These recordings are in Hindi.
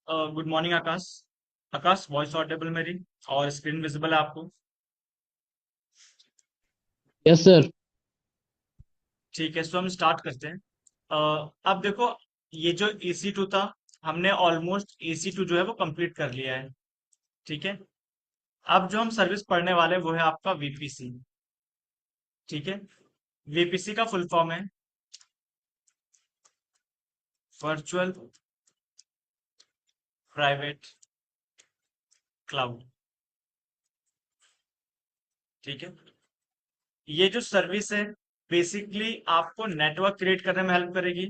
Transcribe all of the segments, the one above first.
गुड मॉर्निंग आकाश। आकाश, वॉइस ऑडिबल मेरी और स्क्रीन विजिबल है आपको? Yes sir. ठीक है, सो हम स्टार्ट करते हैं। अब देखो, ये जो EC2 था, हमने ऑलमोस्ट EC2 जो है वो कंप्लीट कर लिया है। ठीक है। अब जो हम सर्विस पढ़ने वाले हैं वो है आपका VPC। ठीक है। VPC का फुल फॉर्म है वर्चुअल प्राइवेट क्लाउड। ठीक है। ये जो सर्विस है, बेसिकली आपको नेटवर्क क्रिएट करने में हेल्प करेगी।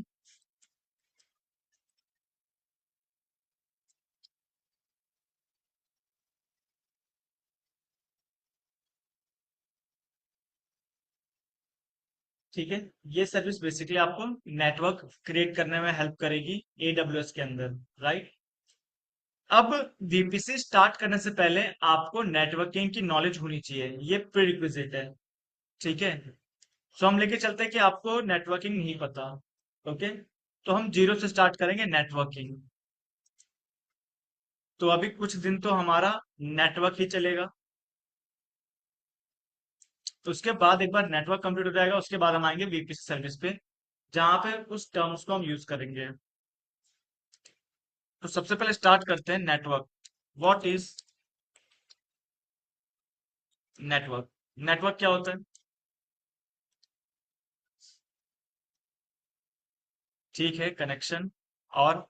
ठीक है। ये सर्विस बेसिकली आपको नेटवर्क क्रिएट करने में हेल्प करेगी AWS के अंदर। राइट। अब VPC स्टार्ट करने से पहले आपको नेटवर्किंग की नॉलेज होनी चाहिए, ये प्रीरिक्विजिट है। ठीक है। सो हम लेके चलते हैं कि आपको नेटवर्किंग नहीं पता। ओके। तो हम जीरो से स्टार्ट करेंगे नेटवर्किंग। तो अभी कुछ दिन तो हमारा नेटवर्क ही चलेगा। तो उसके बाद एक बार नेटवर्क कंप्लीट हो जाएगा, उसके बाद हम आएंगे VPC सर्विस पे, जहां पे उस टर्म्स को हम यूज करेंगे। तो सबसे पहले स्टार्ट करते हैं network. What is network? Network क्या होता है? ठीक है, कनेक्शन। और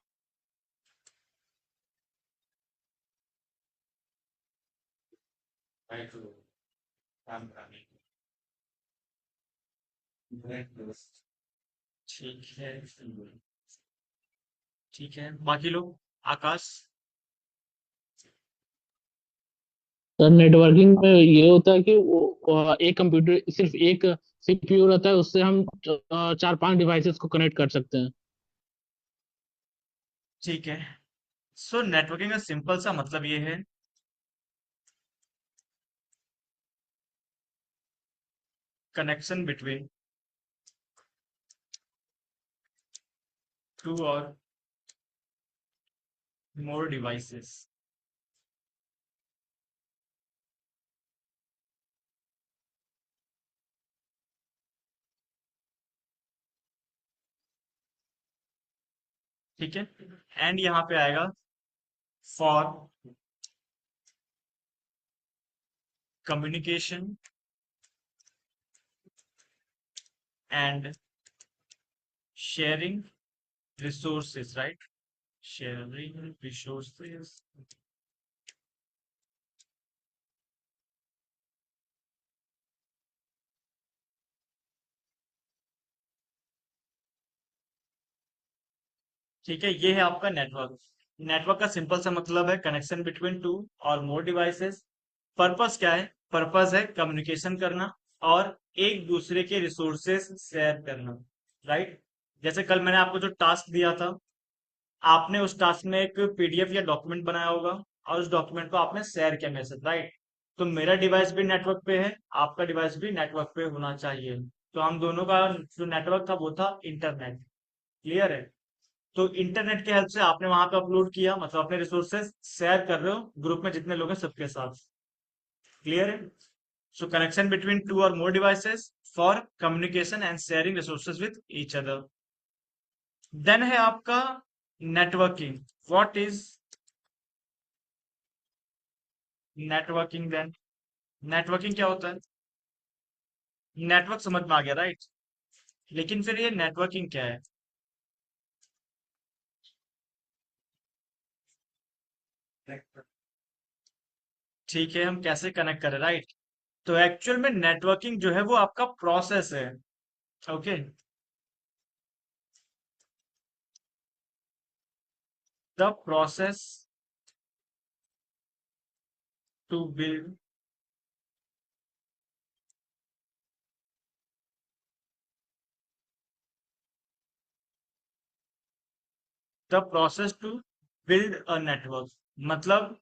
ठीक है। ठीक है, बाकी लोग? आकाश? सर नेटवर्किंग में ये होता है कि एक कंप्यूटर सिर्फ एक सीपीयू रहता है, उससे हम चार पांच डिवाइसेस को कनेक्ट कर सकते हैं। ठीक है। सो नेटवर्किंग का सिंपल सा मतलब ये है, connection between two or more devices. ठीक है। एंड यहाँ पे आएगा for communication and sharing resources. Right. Sharing resources. ठीक है, ये है आपका नेटवर्क। नेटवर्क का सिंपल सा मतलब है connection between two or more devices. Purpose क्या है? पर्पस है कम्युनिकेशन करना और एक दूसरे के रिसोर्सेस शेयर करना। राइट। जैसे कल मैंने आपको जो टास्क दिया था, आपने उस टास्क में एक PDF या डॉक्यूमेंट बनाया होगा और उस डॉक्यूमेंट को आपने शेयर किया मेरे साथ। राइट। तो मेरा डिवाइस भी नेटवर्क पे है, आपका डिवाइस भी नेटवर्क पे होना चाहिए। तो हम दोनों का जो नेटवर्क था वो था इंटरनेट। क्लियर है? तो इंटरनेट की हेल्प से आपने वहां पे अपलोड किया, मतलब अपने रिसोर्सेज शेयर कर रहे हो ग्रुप में जितने लोग हैं सबके साथ। क्लियर है? सो connection between two or more devices for communication and sharing resources with each other. Then है आपका networking. What is networking then? Networking क्या होता है? नेटवर्क समझ में आ गया, राइट? लेकिन फिर ये नेटवर्किंग क्या है? ठीक है, हम कैसे कनेक्ट करें, राइट? तो एक्चुअल में नेटवर्किंग जो है वो आपका प्रोसेस है। Okay. The process to build the process to build a network. मतलब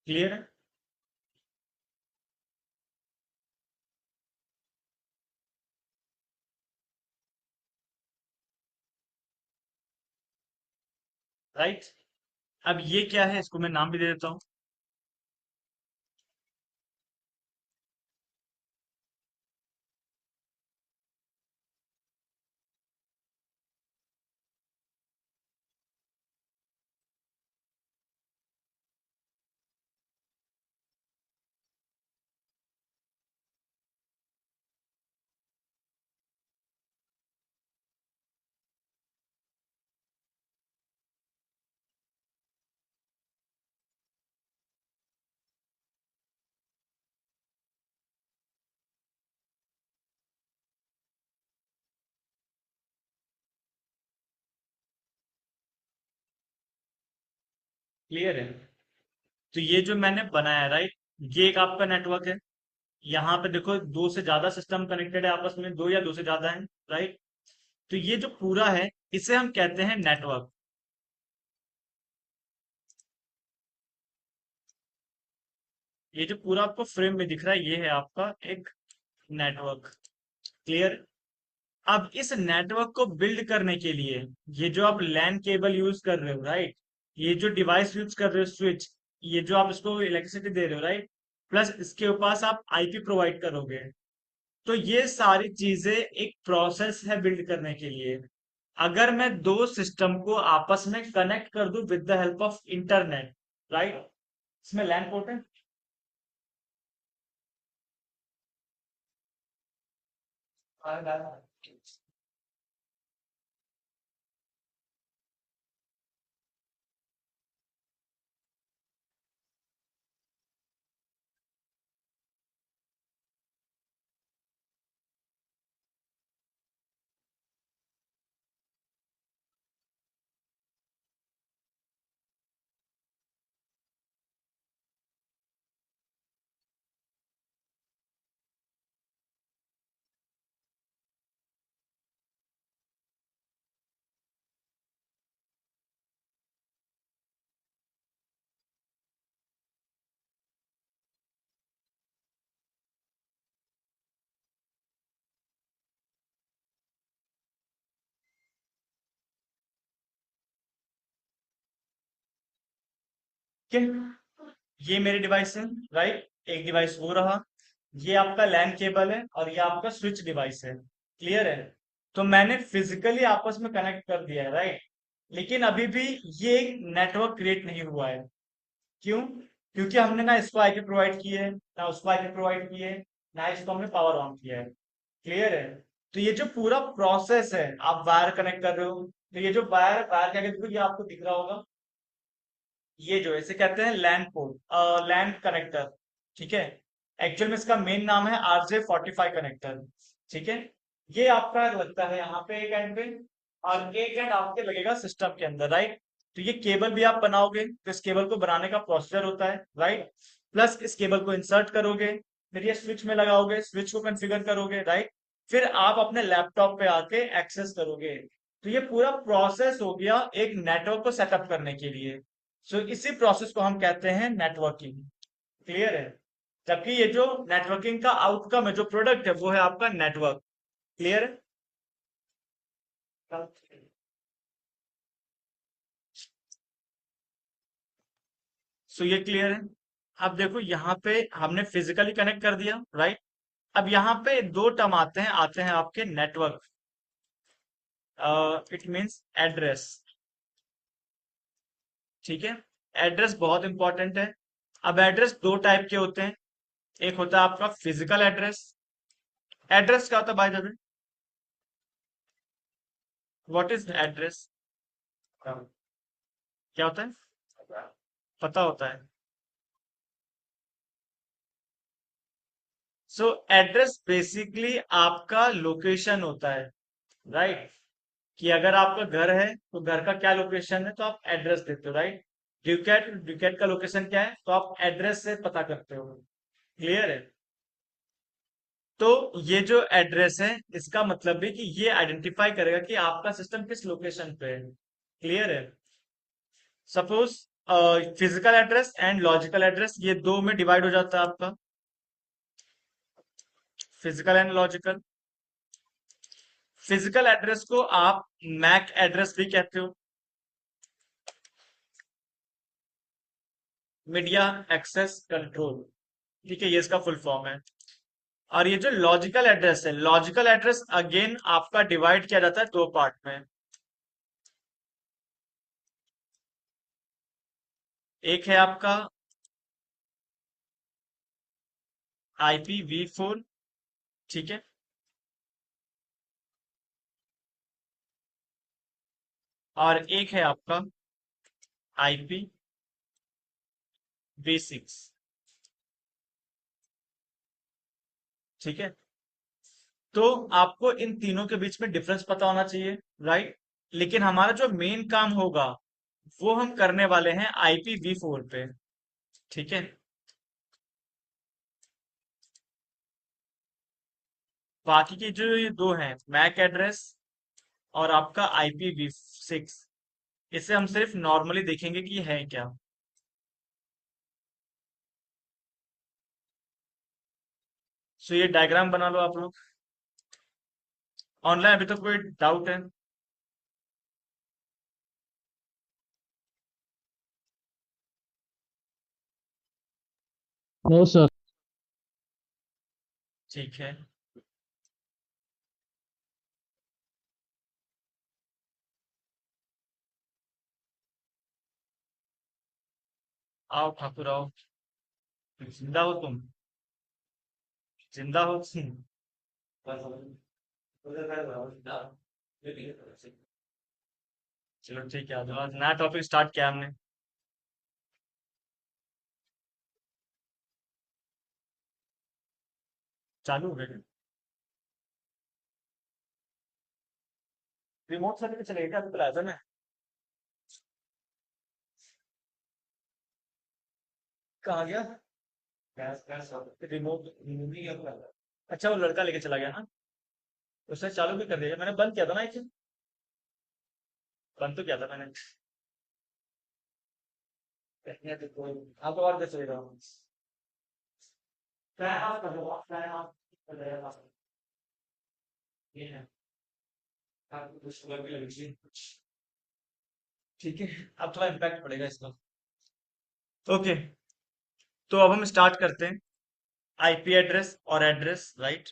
क्लियर है? राइट। अब ये क्या है, इसको मैं नाम भी दे देता हूँ। क्लियर है? तो ये जो मैंने बनाया, राइट, ये एक आपका नेटवर्क है। यहाँ पे देखो, दो से ज्यादा सिस्टम कनेक्टेड है आपस में, दो या दो से ज्यादा है। राइट। तो ये जो पूरा है, इसे हम कहते हैं नेटवर्क। ये जो पूरा आपको फ्रेम में दिख रहा है, ये है आपका एक नेटवर्क। क्लियर? अब इस नेटवर्क को बिल्ड करने के लिए, ये जो आप लैन केबल यूज कर रहे हो, राइट, ये जो डिवाइस यूज कर रहे हो, स्विच, ये जो आप इसको इलेक्ट्रिसिटी दे रहे हो, राइट, प्लस इसके ऊपर आप आईपी प्रोवाइड करोगे। तो ये सारी चीजें एक प्रोसेस है बिल्ड करने के लिए। अगर मैं दो सिस्टम को आपस में कनेक्ट कर दूं with the help of internet, right, इसमें लैन पोर्ट है। ठीक है, ये मेरे डिवाइस है, राइट, एक डिवाइस वो रहा। ये आपका लैन केबल है और ये आपका स्विच डिवाइस है। क्लियर है? तो मैंने फिजिकली आपस में कनेक्ट कर दिया है, राइट, लेकिन अभी भी ये एक नेटवर्क क्रिएट नहीं हुआ है। क्यों? क्योंकि हमने ना इसको आईपी प्रोवाइड की है, ना उसको आईपी प्रोवाइड की है, ना इसको हमने पावर ऑन किया है। क्लियर है? तो ये जो पूरा प्रोसेस है, आप वायर कनेक्ट कर रहे हो, तो ये जो वायर वायर क्या कहते हैं, ये आपको दिख रहा होगा, ये जो है, इसे कहते हैं लैन पोर्ट, लैन कनेक्टर। ठीक है? एक्चुअल में इसका मेन नाम है RJ45 कनेक्टर। ठीक है? ये आपका लगता है यहाँ पे एक एंड पे, और एक एंड आपके लगेगा सिस्टम के अंदर, राइट। तो ये केबल भी आप बनाओगे, तो इस केबल को बनाने का प्रोसीजर होता है, राइट। प्लस इस केबल को इंसर्ट करोगे, फिर ये स्विच में लगाओगे, स्विच को कॉन्फ़िगर करोगे, राइट। फिर आप अपने लैपटॉप पे आके एक्सेस करोगे। तो ये पूरा प्रोसेस हो गया एक नेटवर्क को सेटअप करने के लिए। सो इसी प्रोसेस को हम कहते हैं नेटवर्किंग। क्लियर है? जबकि ये जो नेटवर्किंग का आउटकम है, जो प्रोडक्ट है, वो है आपका नेटवर्क। क्लियर है? सो ये क्लियर है? अब देखो, यहाँ पे हमने फिजिकली कनेक्ट कर दिया, राइट। अब यहाँ पे दो टर्म आते हैं आपके नेटवर्क। It means address. ठीक है? एड्रेस बहुत इंपॉर्टेंट है। अब एड्रेस दो टाइप के होते हैं। एक होता है आपका फिजिकल एड्रेस। एड्रेस क्या होता है, by the way? What is address? क्या होता है? पता होता है? सो एड्रेस बेसिकली आपका लोकेशन होता है, राइट। कि अगर आपका घर है, तो घर का क्या लोकेशन है, तो आप एड्रेस देते हो, राइट। ड्यूकेट ड्यूकेट का लोकेशन क्या है, तो आप एड्रेस से पता करते हो। क्लियर है? तो ये जो एड्रेस है, इसका मतलब भी कि ये आइडेंटिफाई करेगा कि आपका सिस्टम किस लोकेशन पे है। क्लियर है? Suppose physical address and logical address, ये दो में डिवाइड हो जाता है आपका, physical and logical. Physical address को आप मैक एड्रेस भी कहते हो, मीडिया एक्सेस कंट्रोल, ठीक है, ये इसका फुल फॉर्म है। और ये जो लॉजिकल एड्रेस है, लॉजिकल एड्रेस अगेन आपका डिवाइड किया जाता है दो पार्ट में। एक है आपका IPv4, ठीक है, और एक है आपका IPv6, ठीक है। तो आपको इन तीनों के बीच में डिफरेंस पता होना चाहिए, राइट। लेकिन हमारा जो मेन काम होगा वो हम करने वाले हैं IPv4 पे, ठीक है। बाकी के जो ये दो हैं, मैक एड्रेस और आपका IPv6, इसे हम सिर्फ नॉर्मली देखेंगे कि ये है क्या। सो ये डायग्राम बना लो आप लोग। ऑनलाइन अभी तक कोई डाउट है? No sir. ठीक है, आओ ठाकुर आओ। जिंदा हो तुम? जिंदा हो तुम? चलो ठीक है, आज नया टॉपिक स्टार्ट किया हमने। चालू हो गया? रिमोट से लेके चलेगा क्या अभी प्लाजा में? कहाँ गया? रिमोट रिमोट नहीं गया प्लाजा। अच्छा, वो लड़का लेके चला गया ना? उसने चालू भी कर दिया, मैंने बंद किया था ना एक दिन। बंद तो किया था मैंने। हाँ, तो और कैसे चलेगा? फैन ऑफ कर दो, फैन ऑफ कर देगा। ये है, आपको कुछ शुगर भी लगेगी कुछ। ठीक है, अब थोड़ा इम्पैक्ट पड़ेगा इसका। ओके, तो अब हम स्टार्ट करते हैं। IP एड्रेस और एड्रेस, राइट।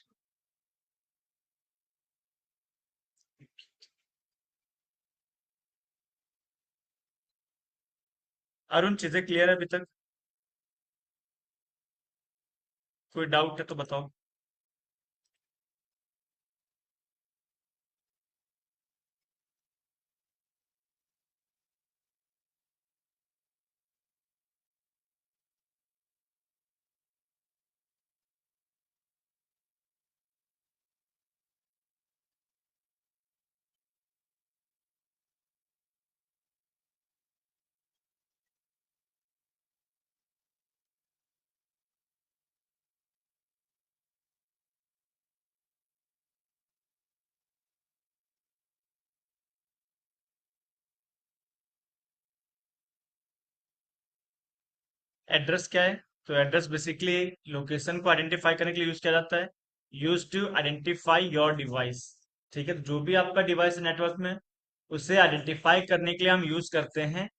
अरुण, चीजें क्लियर है अभी तक? कोई डाउट है तो बताओ। एड्रेस क्या है? तो एड्रेस बेसिकली लोकेशन को आइडेंटिफाई करने के लिए यूज किया जाता है, use to identify your device, ठीक है। तो जो भी आपका डिवाइस है नेटवर्क में, उसे आइडेंटिफाई करने के लिए हम यूज करते हैं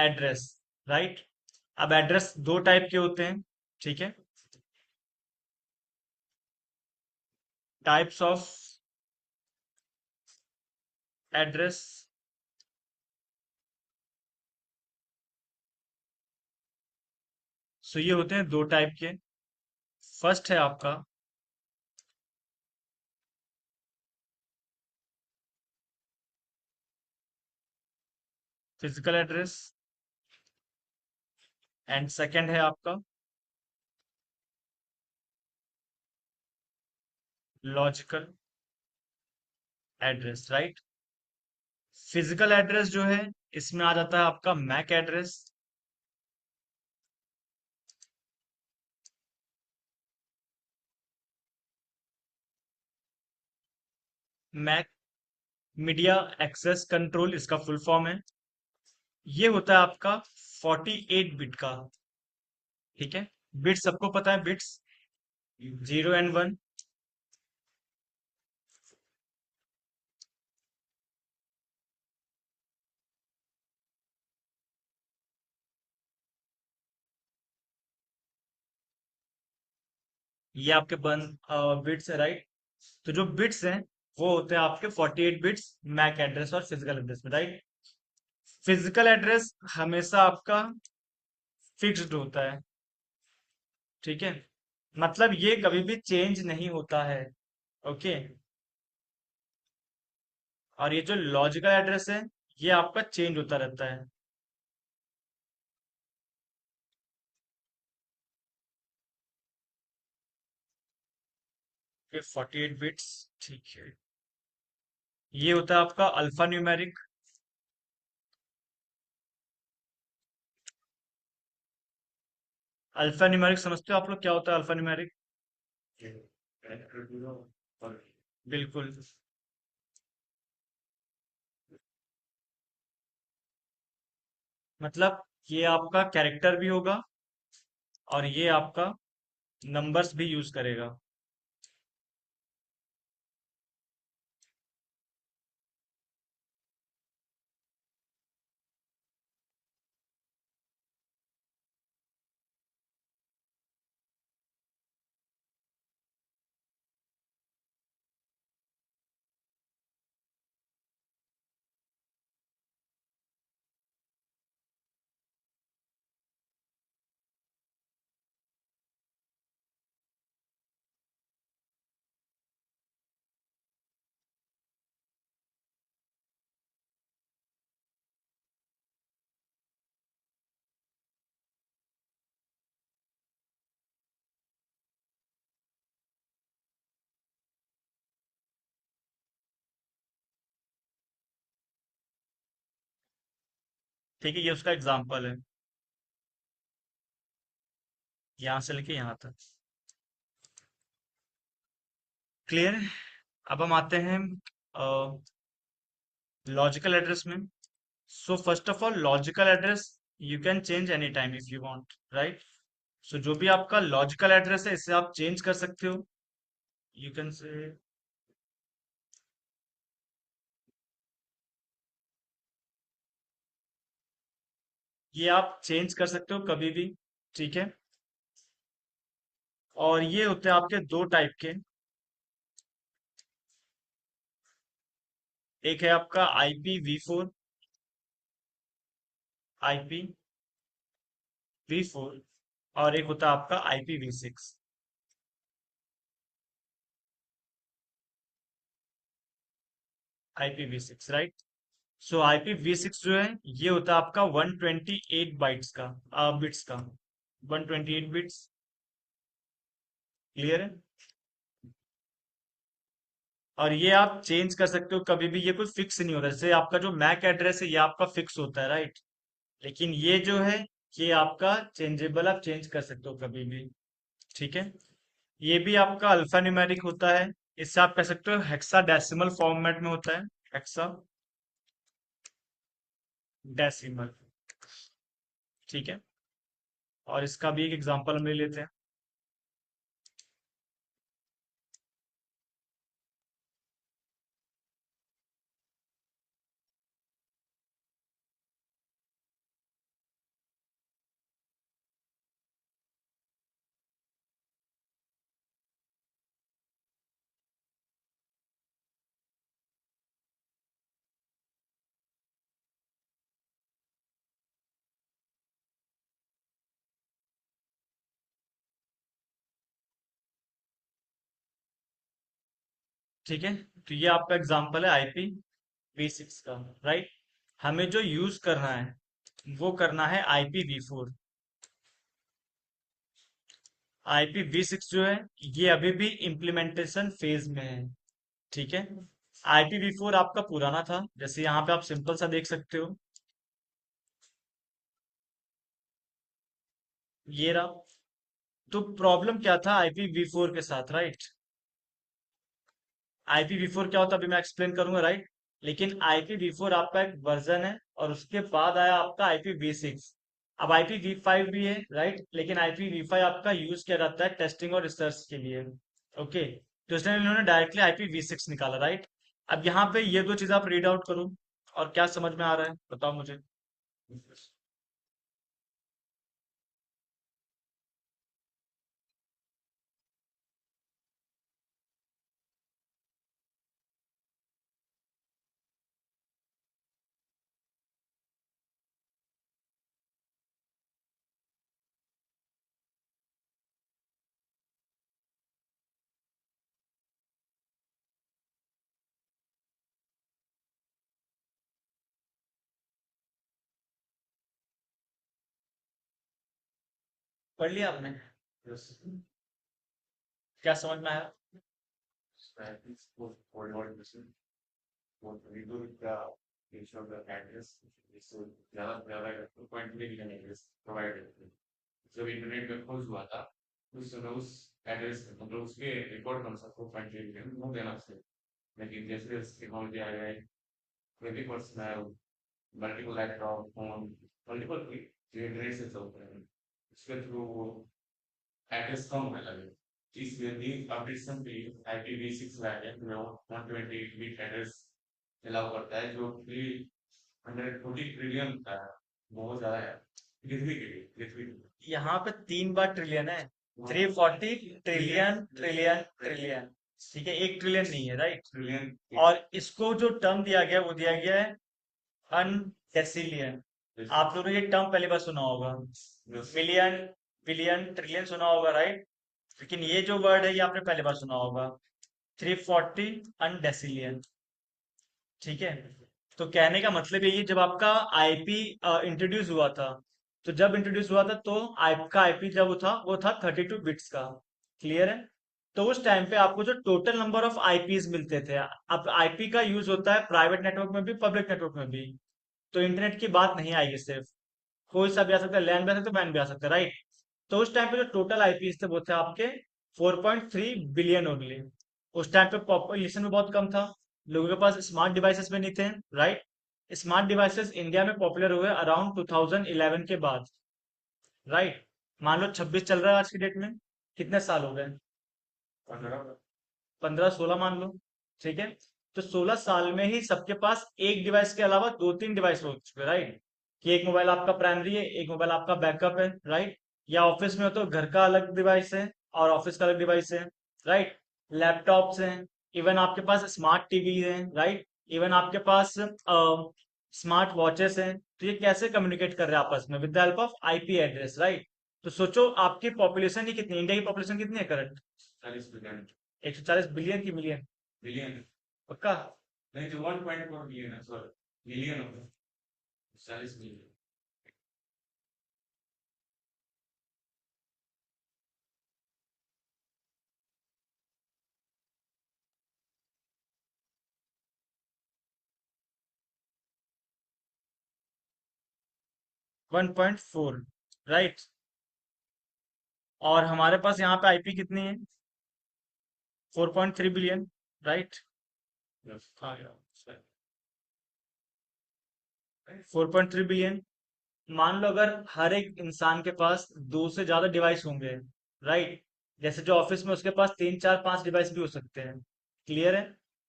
एड्रेस, राइट। अब एड्रेस दो टाइप के होते हैं, ठीक है। टाइप्स ऑफ एड्रेस, सो ये होते हैं दो टाइप के। फर्स्ट है आपका फिजिकल एड्रेस, एंड सेकंड है आपका logical address, right. Physical address जो है, इसमें आ जाता है आपका MAC address, MAC media access control इसका फुल फॉर्म है। ये होता है आपका 48 बिट का। ठीक है, बिट्स सबको पता है, बिट्स 0 एंड 1। ये आपके बिट्स है, राइट। तो जो बिट्स हैं वो होते हैं आपके 48 बिट्स मैक एड्रेस और फिजिकल एड्रेस में, राइट। फिजिकल एड्रेस हमेशा आपका फिक्स्ड होता है। ठीक है, मतलब ये कभी भी चेंज नहीं होता है। ओके। और ये जो लॉजिकल एड्रेस है ये आपका चेंज होता रहता है। फिर 48 बिट्स। ठीक है, ये होता है आपका अल्फा न्यूमेरिक। अल्फा न्यूमेरिक समझते हो आप लोग, क्या होता है अल्फा न्यूमेरिक? बिल्कुल। मतलब ये आपका कैरेक्टर भी होगा और ये आपका नंबर्स भी यूज करेगा। ठीक है, ये उसका एग्जाम्पल है, यहाँ से लेके यहाँ तक। क्लियर है? अब हम आते हैं लॉजिकल एड्रेस में। So first of all logical address you can change any time if you want, right. So जो भी आपका लॉजिकल एड्रेस है इसे आप चेंज कर सकते हो। यू कैन से ये आप चेंज कर सकते हो कभी भी। ठीक है, और ये होते हैं आपके दो टाइप के। एक है आपका IPv4, IPv4, और एक होता है आपका IPv6। IPv6, right. सो IPv6 जो है ये होता है आपका 128 बाइट्स का, बिट्स का, 128 बिट्स। क्लियर है? और ये आप चेंज कर सकते हो कभी भी, ये कोई फिक्स नहीं होता। जैसे आपका जो मैक एड्रेस है ये आपका फिक्स होता है, राइट। लेकिन ये जो है ये आपका चेंजेबल, आप चेंज कर सकते हो कभी भी। ठीक है, ये भी आपका अल्फा न्यूमेरिक होता है। इससे आप कह सकते हो हेक्सा डेसिमल फॉर्मेट में होता है, हेक्सा डेसिमल। ठीक है, और इसका भी एक एग्जांपल हम ले लेते हैं। ठीक है, तो ये आपका एग्जांपल है IPv6 का, राइट। हमें जो यूज करना है वो करना है IPv4। IPv6 जो है ये अभी भी इम्प्लीमेंटेशन फेज में है। ठीक है, IPv4 आपका पुराना था, जैसे यहाँ पे आप सिंपल सा देख सकते हो, ये रहा। तो प्रॉब्लम क्या था IPv4 के साथ, राइट। IPv4 क्या होता है अभी मैं एक्सप्लेन करूंगा, राइट। लेकिन IPv4 आपका एक वर्जन है और उसके बाद आया आपका IPv6। अब IPv5 भी है, राइट, लेकिन IPv5 आपका यूज किया जाता है टेस्टिंग और रिसर्च के लिए। ओके, तो इसलिए इन्होंने डायरेक्टली IPv6 निकाला, राइट। अब यहाँ पे ये दो चीज आप रीड आउट करो, और क्या समझ में आ रहा है बताओ मुझे। पढ़ लिया आपने? क्या समझ में आया? जब इंटरनेट में खोज हुआ था उस समय उस एड्रेस मतलब उसके रिकॉर्ड कर सकते 4.3 मिलियन देना से। लेकिन जैसे जैसे टेक्नोलॉजी आ गई 20% है, मल्टीपल लैपटॉप फोन मल्टीपल जो इंटरनेट से चलते हैं उसके थ्रू वो एड्रेस कम होने लगे। इसलिए दी अपडेशन पे IPv6 वैरिएंट में 128 बिट एड्रेस अलाउ करता है जो कि 140 ट्रिलियन का है। बहुत ज्यादा है पृथ्वी के लिए, पृथ्वी के लिए। यहाँ पे 3 बार ट्रिलियन है, 340 ट्रिलियन ट्रिलियन ट्रिलियन। ठीक है, 1 ट्रिलियन नहीं है, राइट। ट्रिलियन और इसको जो टर्म दिया गया है, वो दिया गया है अनडेसिलियन। आप लोगों ने ये टर्म पहली बार सुना होगा, मिलियन बिलियन ट्रिलियन सुना होगा, राइट। लेकिन ये जो वर्ड है ये आपने पहली बार सुना होगा, 340 अनडेसिलियन। ठीक है, तो कहने का मतलब यही है, जब आपका आईपी इंट्रोड्यूस हुआ था, तो जब इंट्रोड्यूस हुआ था तो आपका आईपी जब वो था 32 बिट्स का। क्लियर है? तो उस टाइम पे आपको जो टोटल नंबर ऑफ आईपीज मिलते थे, अब आईपी का यूज होता है प्राइवेट नेटवर्क में भी, पब्लिक नेटवर्क में भी। तो इंटरनेट की बात नहीं आएगी सिर्फ, कोई सा भी आ सकता है, लैंड भी आ सकता है, मैन भी आ सकता है, राइट। तो उस टाइम पे जो टोटल आईपीज थे वो थे आपके 4.3 बिलियन ओनली। उस टाइम पे पॉपुलेशन भी बहुत कम था, लोगों के पास स्मार्ट डिवाइसेस भी नहीं थे, राइट। स्मार्ट डिवाइसेस इंडिया में पॉपुलर हुए अराउंड 2011 के बाद, राइट। मान लो 26 चल रहा है आज की डेट में, कितने साल हो गए? 15 16 मान लो। ठीक है, तो 16 साल में ही सबके पास एक डिवाइस के अलावा दो तीन डिवाइस हो चुके, राइट। कि एक मोबाइल आपका प्राइमरी है, एक मोबाइल आपका बैकअप है, राइट। या ऑफिस में हो तो घर का अलग डिवाइस है और ऑफिस का अलग डिवाइस है, राइट। लैपटॉप्स हैं, इवन आपके पास स्मार्ट टीवी है, राइट। इवन आपके पास स्मार्ट वॉचेस हैं। तो ये कैसे कम्युनिकेट कर रहे हैं आपस में? With the help of IP address, right. तो सोचो आपकी पॉपुलेशन ही कितनी, इंडिया की पॉपुलेशन कितनी है करंट? 40 बिलियन 140 बिलियन की मिलियन? बिलियन पक्का? नहीं तो 1.4 बिलियन है सॉरी मिलियन होगा 40 बिलियन। 1.4, राइट। और हमारे पास यहाँ पे आईपी कितनी है? 4.3 बिलियन, राइट। हाँ यार 4.3 बिलियन। मान लो अगर हर एक इंसान के पास दो से ज्यादा डिवाइस होंगे, राइट। जैसे जो ऑफिस में उसके पास 3 4 5 डिवाइस भी हो सकते हैं। क्लियर है?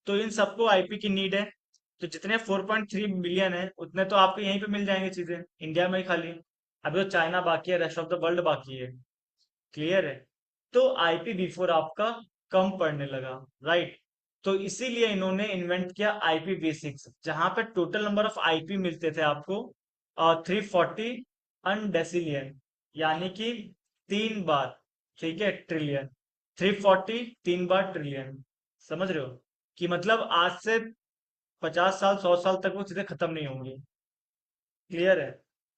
तो इन सबको आईपी की नीड है। तो जितने 4.3 मिलियन है उतने तो आपको यहीं पे मिल जाएंगे चीजें, इंडिया में ही खाली। अभी तो चाइना बाकी है, रेस्ट ऑफ द वर्ल्ड बाकी है। क्लियर है? तो IPv4 आपका कम पड़ने लगा, राइट। तो इसीलिए इन्होंने इन्वेंट किया IPv6, जहां पे टोटल नंबर ऑफ आईपी मिलते थे आपको 340 अनडेसिलियन, यानी कि 3 बार। ठीक है, ट्रिलियन। 340 3 बार ट्रिलियन। समझ रहे हो? कि मतलब आज से 50 साल 100 साल तक वो चीजें खत्म नहीं होंगी। क्लियर है?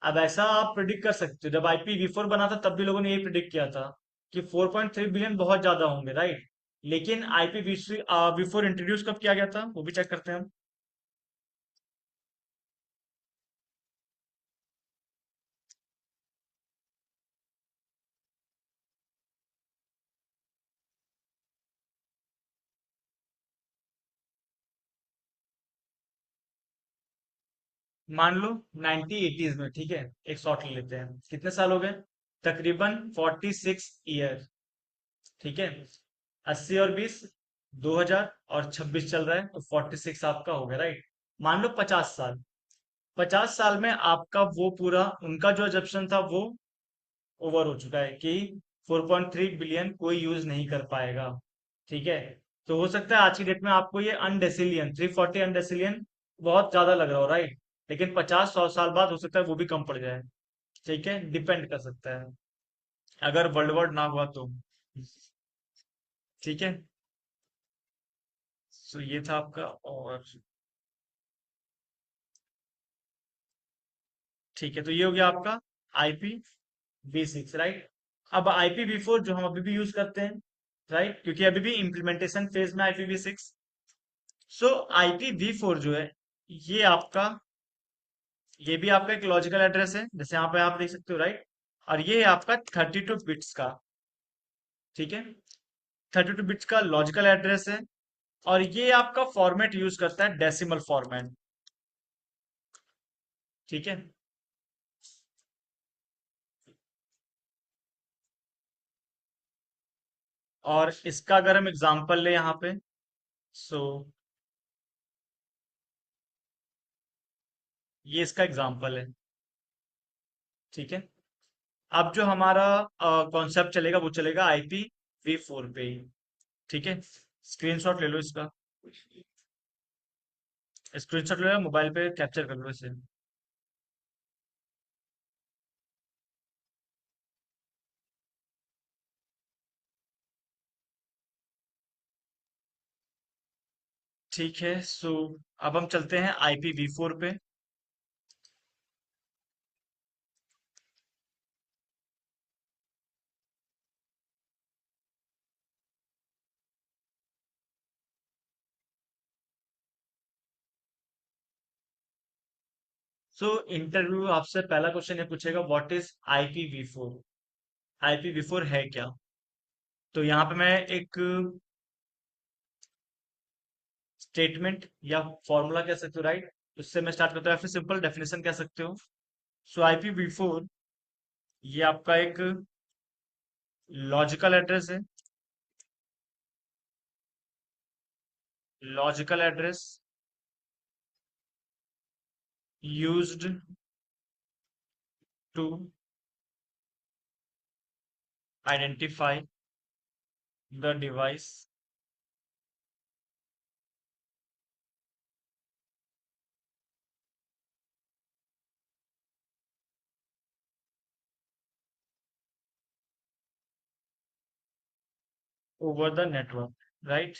अब ऐसा आप प्रिडिक्ट कर सकते हो, जब IPv4 बना था तब भी लोगों ने यही प्रिडिक्ट किया था कि 4.3 बिलियन बहुत ज्यादा होंगे, राइट। लेकिन IPv4 इंट्रोड्यूस कब किया गया था वो भी चेक करते हैं हम। मान लो 1980s में, ठीक है, एक शॉट ले लेते हैं, कितने साल हो गए, तकरीबन 46 ईयर, ठीक है, 80 और 20, 2000, और 26 चल रहा है, तो 46 आपका हो गया, राइट। मान लो 50 साल, 50 साल में आपका वो पूरा उनका जो एजप्शन था वो ओवर हो चुका है कि 4.3 बिलियन कोई यूज नहीं कर पाएगा, ठीक है। तो हो सकता है आज की डेट में आपको ये अनडेसिलियन 340 अनडेसिलियन बहुत ज्यादा लग रहा हो, राइट, लेकिन 50-100 साल बाद हो सकता है वो भी कम पड़ जाए, ठीक है, डिपेंड कर सकता है अगर वर्ल्ड वॉर ना हुआ तो, ठीक है। तो ये था आपका, और ठीक है, तो ये हो गया आपका IPv6, राइट। अब IPv4 जो हम अभी भी यूज करते हैं, राइट, क्योंकि अभी भी इम्प्लीमेंटेशन फेज में IPv6। सो IPv4 जो है, ये आपका ये भी आपका एक लॉजिकल एड्रेस है, जैसे यहाँ पे आप देख सकते हो, राइट। और ये है आपका 32 बिट्स का, ठीक है, 32 बिट्स का लॉजिकल एड्रेस है। और ये आपका फॉर्मेट यूज करता है डेसिमल फॉर्मेट, ठीक है। और इसका अगर हम एग्जांपल ले यहाँ पे, सो ये इसका एग्जांपल है, ठीक है। अब जो हमारा कॉन्सेप्ट चलेगा वो चलेगा IPv4 पे ही, ठीक है। स्क्रीनशॉट ले लो इसका, स्क्रीनशॉट ले लो, मोबाइल पे कैप्चर कर लो इसे। ठीक है, सो अब हम चलते हैं IPv4 पे। सो इंटरव्यू आपसे पहला क्वेश्चन ये पूछेगा, व्हाट इज IPv4, IPv4 है क्या। तो यहाँ पे मैं एक स्टेटमेंट या फॉर्मूला कह सकते हो, राइट, उससे मैं स्टार्ट करता हूँ, या फिर सिंपल डेफिनेशन कह सकते हो। सो IPv4 ये आपका एक लॉजिकल एड्रेस है, logical address used to identify the device over the network, right.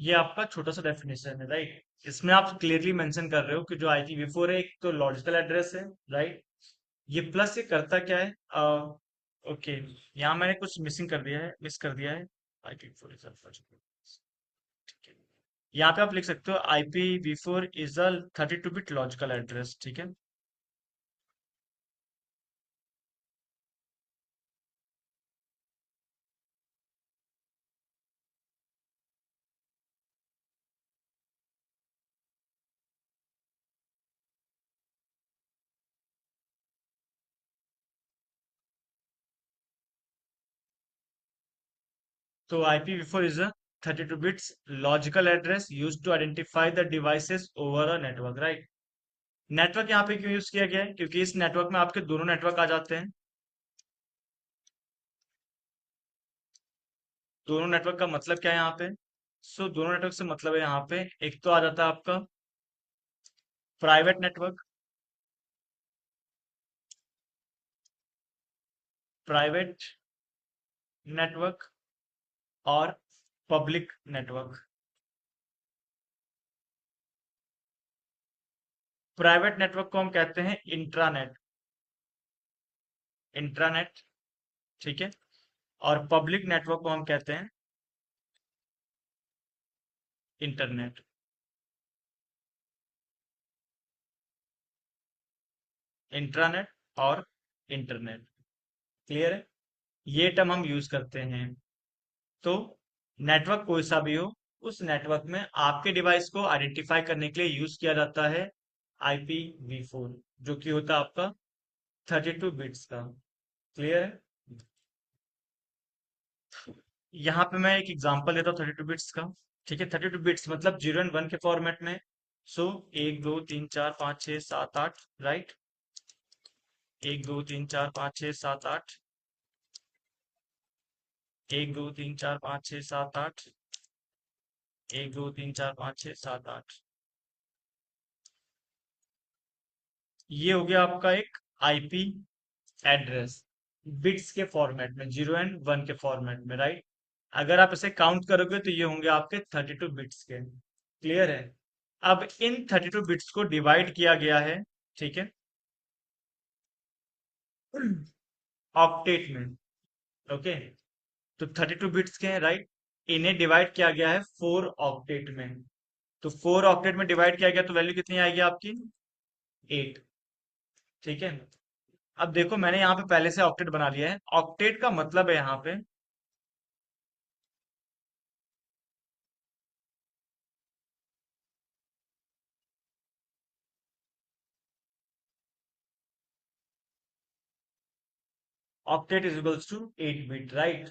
ये आपका छोटा सा डेफिनेशन है, राइट। इसमें आप क्लियरली मेंशन कर रहे हो कि जो IPv4 है, एक तो लॉजिकल एड्रेस है, राइट। ये प्लस ये करता क्या है, ओके, यहाँ मैंने कुछ मिसिंग कर दिया है, मिस कर दिया है। IPv4 इज यहाँ पे आप लिख सकते हो IPv4 is a 32 bit logical address, ठीक है। तो IPv4 is a 32 bits logical address used to identify the devices over a network, right? Network यहाँ पे क्यों यूज किया गया है, क्योंकि इस नेटवर्क में आपके दोनों नेटवर्क आ जाते हैं। दोनों नेटवर्क का मतलब क्या है यहाँ पे, सो दोनों नेटवर्क से मतलब है यहाँ पे, एक तो आ जाता है आपका प्राइवेट नेटवर्क, प्राइवेट नेटवर्क, और पब्लिक नेटवर्क। प्राइवेट नेटवर्क को हम कहते हैं इंट्रानेट, इंट्रानेट, ठीक है। और पब्लिक नेटवर्क को हम कहते हैं इंटरनेट, इंट्रानेट और इंटरनेट। क्लियर है? ये टर्म हम यूज करते हैं। तो नेटवर्क कोई सा भी हो, उस नेटवर्क में आपके डिवाइस को आइडेंटिफाई करने के लिए यूज किया जाता है IPv4, जो कि होता है आपका 32 बिट्स का। क्लियर है? यहाँ पे मैं एक एग्जांपल देता हूँ 32 बिट्स का। ठीक है, 32 बिट्स मतलब 0 और 1 के फॉर्मेट में। सो 1 2 3 4 5 6 7 8, राइट। 1 2 3 4 5 6 7 8, 1 2 3 4 5 6 7 8, 1 2 3 4 5 6 7 8। ये हो गया आपका एक आईपी एड्रेस बिट्स के फॉर्मेट में, 0 और 1 के फॉर्मेट में, राइट। अगर आप इसे काउंट करोगे तो ये होंगे आपके 32 बिट्स के। क्लियर है? अब इन 32 बिट्स को डिवाइड किया गया है, ठीक है, ऑक्टेट में। ओके, तो 32 बिट्स के हैं, राइट। इन्हें डिवाइड किया गया है 4 ऑक्टेट में। तो 4 ऑक्टेट में डिवाइड किया गया तो वैल्यू कितनी आएगी आपकी? 8। ठीक है, अब देखो मैंने यहाँ पे पहले से ऑक्टेट बना लिया है। ऑक्टेट का मतलब है यहाँ पे octet is equals to 8 bit, right.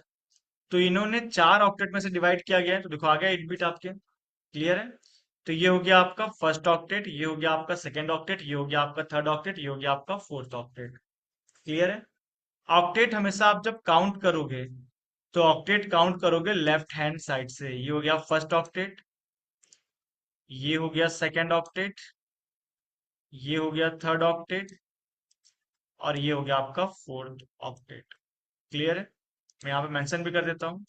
तो इन्होंने 4 ऑक्टेट में से डिवाइड किया गया है, तो देखो आ गया 8 बिट आपके। क्लियर है? तो ये हो गया आपका फर्स्ट ऑक्टेट, ये हो गया आपका सेकंड ऑक्टेट, ये हो गया आपका थर्ड ऑक्टेट, ये हो गया आपका फोर्थ ऑक्टेट। क्लियर है? ऑक्टेट हमेशा आप जब काउंट करोगे तो ऑक्टेट काउंट करोगे लेफ्ट हैंड साइड से। ये हो गया फर्स्ट ऑक्टेट, ये हो गया सेकंड ऑक्टेट, ये हो गया थर्ड ऑक्टेट, और ये हो गया आपका फोर्थ ऑक्टेट। क्लियर है? मैं यहाँ पे मेंशन भी कर देता हूँ।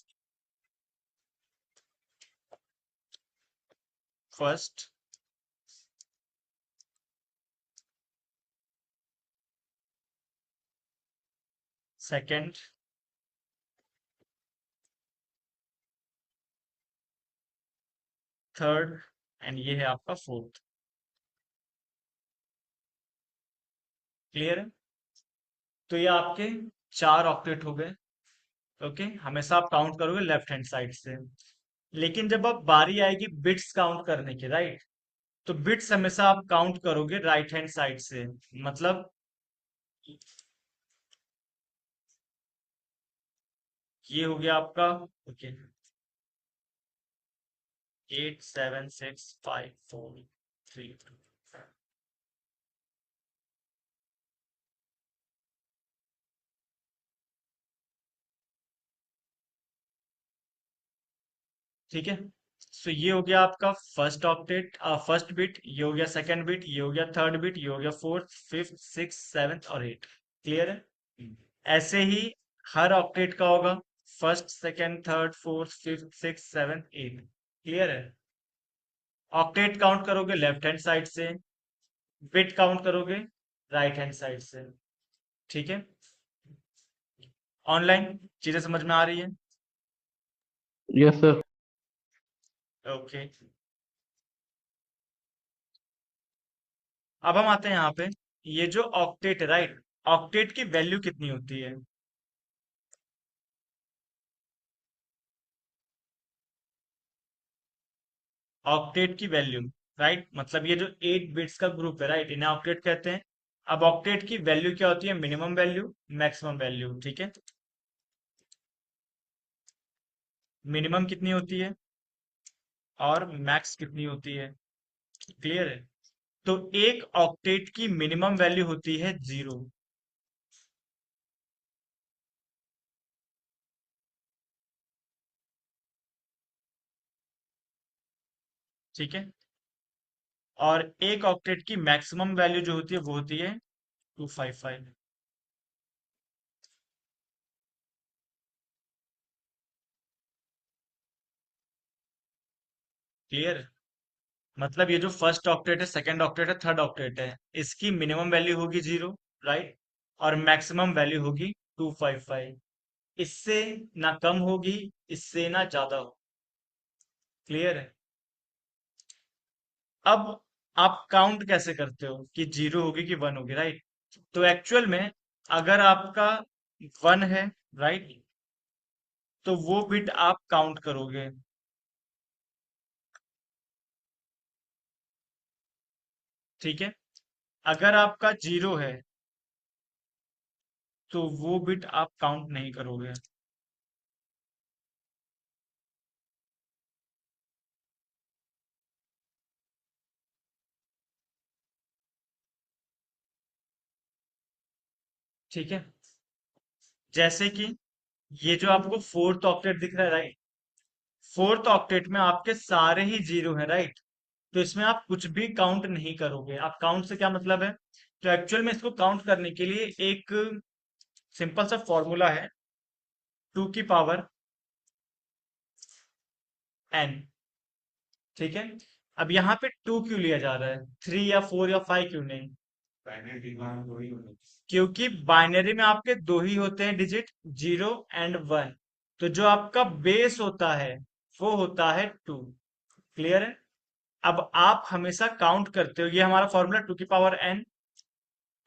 फर्स्ट, सेकंड, थर्ड, एंड ये है आपका फोर्थ। क्लियर है? तो ये आपके 4 ऑक्टेट हो गए। ओके, हमेशा आप काउंट करोगे लेफ्ट हैंड साइड से। लेकिन जब अब बारी आएगी बिट्स काउंट करने की, राइट, तो बिट्स हमेशा आप काउंट करोगे राइट हैंड साइड से। मतलब ये हो गया आपका, ओके, 8 7 6 5 4 3 2। ठीक है, सो ये हो गया आपका फर्स्ट ऑक्टेट, फर्स्ट बिट, ये हो गया सेकंड बिट, ये हो गया थर्ड बिट, ये हो गया फोर्थ, फिफ्थ, सिक्स, सेवंथ और एट। क्लियर है? ऐसे ही हर ऑक्टेट का होगा, first, second, third, fourth, fifth, six, seventh, eight. Clear है? ऑक्टेट काउंट करोगे लेफ्ट हैंड साइड से, बिट काउंट करोगे राइट हैंड साइड से। ठीक है, ऑनलाइन चीजें समझ में आ रही है? Yes sir. ओके, अब हम आते हैं यहाँ पे। ये जो ऑक्टेट है, राइट, ऑक्टेट की वैल्यू कितनी होती है? ऑक्टेट की वैल्यू, राइट, मतलब ये जो 8 बिट्स का ग्रुप है, राइट, इन्हें ऑक्टेट कहते हैं। अब ऑक्टेट की वैल्यू क्या होती है? Minimum value, maximum value. ठीक है, मिनिमम कितनी होती है और मैक्स कितनी होती है? क्लियर है? तो एक ऑक्टेट की मिनिमम वैल्यू होती है 0। ठीक है, और एक ऑक्टेट की मैक्सिमम वैल्यू जो होती है वो होती है 255। क्लियर? मतलब ये जो फर्स्ट ऑक्टेट है, सेकंड ऑक्टेट है, थर्ड ऑक्टेट है, इसकी मिनिमम वैल्यू होगी 0, राइट, और मैक्सिमम वैल्यू होगी 255। इससे ना कम होगी, इससे ना ज्यादा हो। क्लियर है? अब आप काउंट कैसे करते हो कि 0 होगी कि 1 होगी, राइट। तो एक्चुअल में अगर आपका 1 है, राइट, तो वो बिट आप काउंट करोगे। ठीक है। अगर आपका 0 है तो वो बिट आप काउंट नहीं करोगे। ठीक है। जैसे कि ये जो आपको फोर्थ ऑक्टेट दिख रहा है, राइट, फोर्थ ऑक्टेट में आपके सारे ही 0 है, राइट, तो इसमें आप कुछ भी काउंट नहीं करोगे। आप काउंट से क्या मतलब है? तो एक्चुअल में इसको काउंट करने के लिए एक सिंपल सा फॉर्मूला है, 2 की पावर n। ठीक है। अब यहाँ पे 2 क्यों लिया जा रहा है, 3 या 4 या 5 क्यों नहीं? बाइनरी डिमांड थोड़ी होनी क्योंकि बाइनरी में आपके दो ही होते हैं डिजिट, 0 और 1। तो जो आपका बेस होता है वो होता है 2। क्लियर है? अब आप हमेशा काउंट करते हो, ये हमारा फॉर्मूला 2 की पावर n।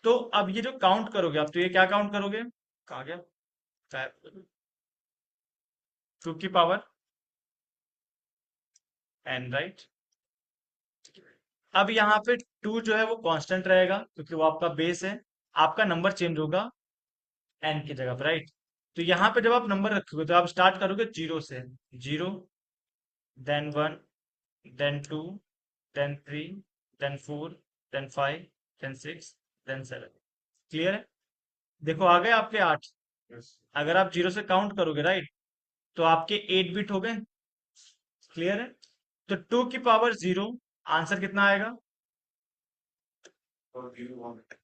तो अब ये जो काउंट करोगे आप, तो ये क्या काउंट करोगे, कहा गया, 2 की पावर n, राइट। अब यहाँ पे 2 जो है वो कांस्टेंट रहेगा क्योंकि वो आपका बेस है। आपका नंबर चेंज होगा n की जगह पर, राइट। तो यहाँ पे जब आप नंबर रखोगे तो आप स्टार्ट करोगे 0 से, 0, then 1, then 2, then 3, then 4, then 5, then 6, then 7। Clear है? देखो आ गए आपके 8। है। अगर आप 0 से काउंट करोगे, राइट, तो आपके 8 बिट हो गए। क्लियर है? तो 2 की पावर 0, आंसर कितना आएगा? और 0 1